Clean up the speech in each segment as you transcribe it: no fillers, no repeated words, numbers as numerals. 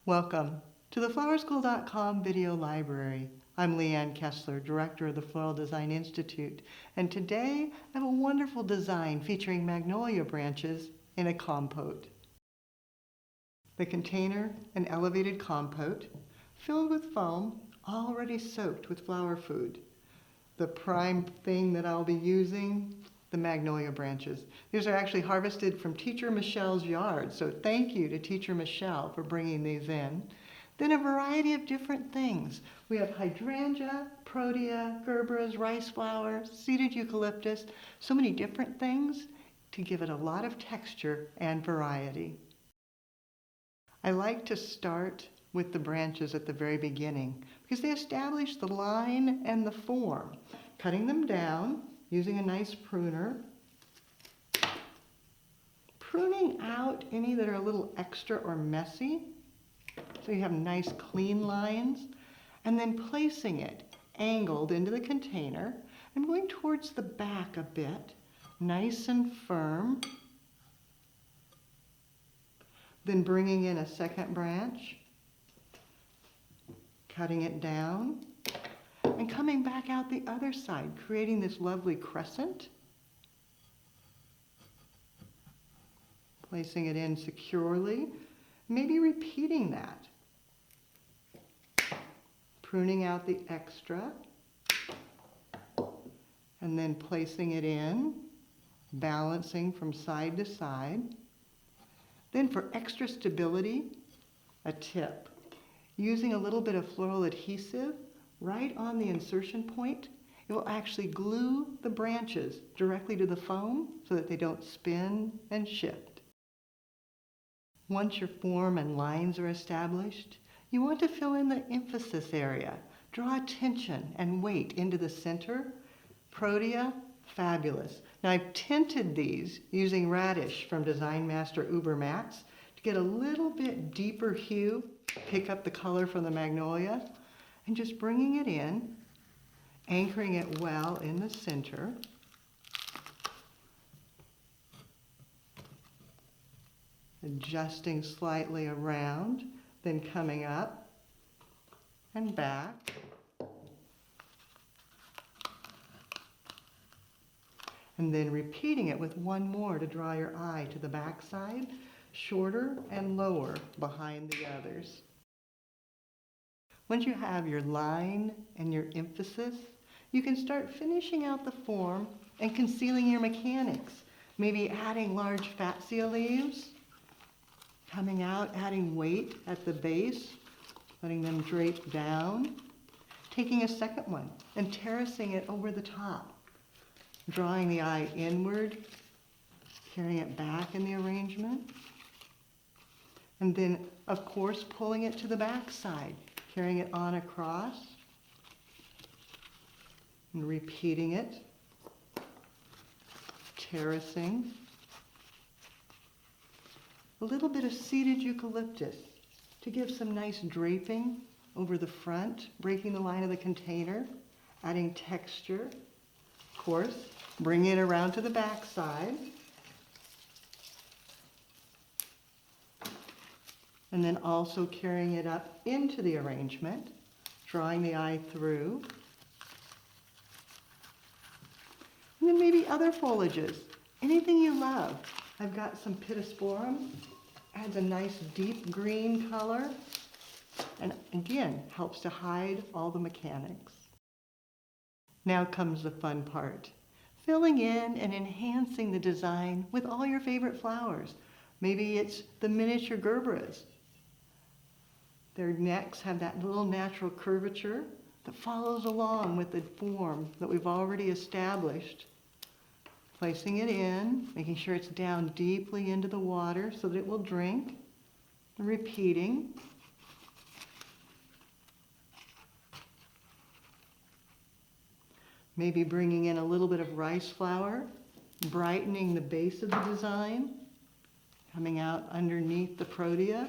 Welcome to the flowerschool.com video library. I'm Leanne Kessler, Director of the Floral Design Institute, and today I have a wonderful design featuring magnolia branches in a compote. The container, an elevated compote, filled with foam, already soaked with flower food. The prime thing that I'll be using, the magnolia branches. These are actually harvested from Teacher Michelle's yard, so thank you to Teacher Michelle for bringing these in. Then a variety of different things. We have hydrangea, protea, gerberas, rice flowers, seeded eucalyptus, so many different things to give it a lot of texture and variety. I like to start with the branches at the very beginning because they establish the line and the form. Cutting them down using a nice pruner, pruning out any that are a little extra or messy so you have nice clean lines, and then placing it angled into the container. I'm going towards the back a bit, nice and firm. Then bringing in a second branch, cutting it down, and coming back out the other side, creating this lovely crescent. Placing it in securely, maybe repeating that. Pruning out the extra, and then placing it in, balancing from side to side. Then for extra stability, a tip. Using a little bit of floral adhesive right on the insertion point, it will actually glue the branches directly to the foam so that they don't spin and shift. Once your form and lines are established, you want to fill in the emphasis area. Draw attention and weight into the center. Protea, fabulous. Now I've tinted these using Radish from Design Master Uber Max to get a little bit deeper hue, pick up the color from the magnolia, and just bringing it in, anchoring it well in the center. Adjusting slightly around, then coming up and back. And then repeating it with one more to draw your eye to the back side, shorter and lower behind the others. Once you have your line and your emphasis, you can start finishing out the form and concealing your mechanics. Maybe adding large fatsia leaves, coming out, adding weight at the base, letting them drape down, taking a second one and terracing it over the top, drawing the eye inward, carrying it back in the arrangement, and then, of course, pulling it to the back side, carrying it on across, and repeating it, terracing. A little bit of seeded eucalyptus to give some nice draping over the front, breaking the line of the container, adding texture. Of course, bring it around to the back side. And then also carrying it up into the arrangement, drawing the eye through. And then maybe other foliages, anything you love. I've got some Pittosporum, adds a nice deep green color, and again, helps to hide all the mechanics. Now comes the fun part, filling in and enhancing the design with all your favorite flowers. Maybe it's the miniature gerberas. Their necks have that little natural curvature that follows along with the form that we've already established. Placing it in, making sure it's down deeply into the water so that it will drink, and repeating. Maybe bringing in a little bit of rice flower, brightening the base of the design, coming out underneath the protea.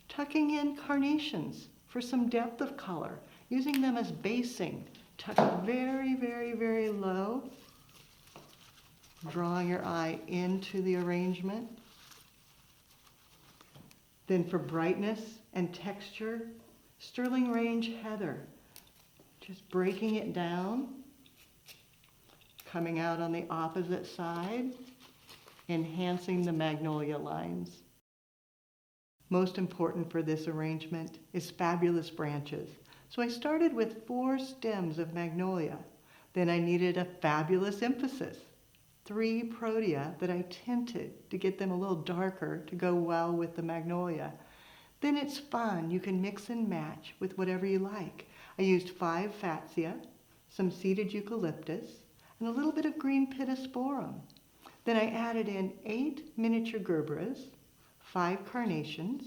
Tucking in carnations for some depth of color, using them as basing. Tuck very, very, very low, drawing your eye into the arrangement. Then for brightness and texture, Sterling Range Heather. Just breaking it down, coming out on the opposite side, enhancing the magnolia lines. Most important for this arrangement is fabulous branches. So I started with 4 stems of magnolia. Then I needed a fabulous emphasis. 3 protea that I tinted to get them a little darker to go well with the magnolia. Then it's fun. You can mix and match with whatever you like. I used 5 fatsia, some seeded eucalyptus, and a little bit of green pittosporum. Then I added in 8 miniature gerberas, 5 carnations,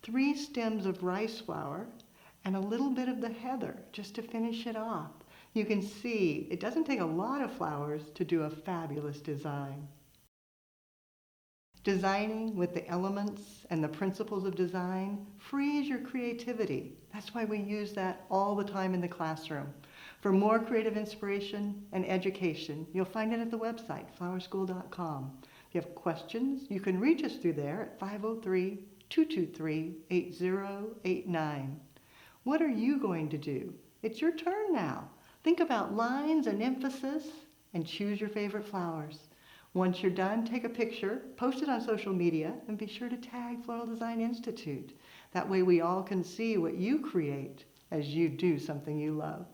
3 stems of rice flower, and a little bit of the heather just to finish it off. You can see it doesn't take a lot of flowers to do a fabulous design. Designing with the elements and the principles of design frees your creativity. That's why we use that all the time in the classroom. For more creative inspiration and education, you'll find it at the website, flowerschool.com. If you have questions, you can reach us through there at 503-223-8089. What are you going to do? It's your turn now. Think about lines and emphasis and choose your favorite flowers. Once you're done, take a picture, post it on social media, and be sure to tag Floral Design Institute. That way we all can see what you create as you do something you love.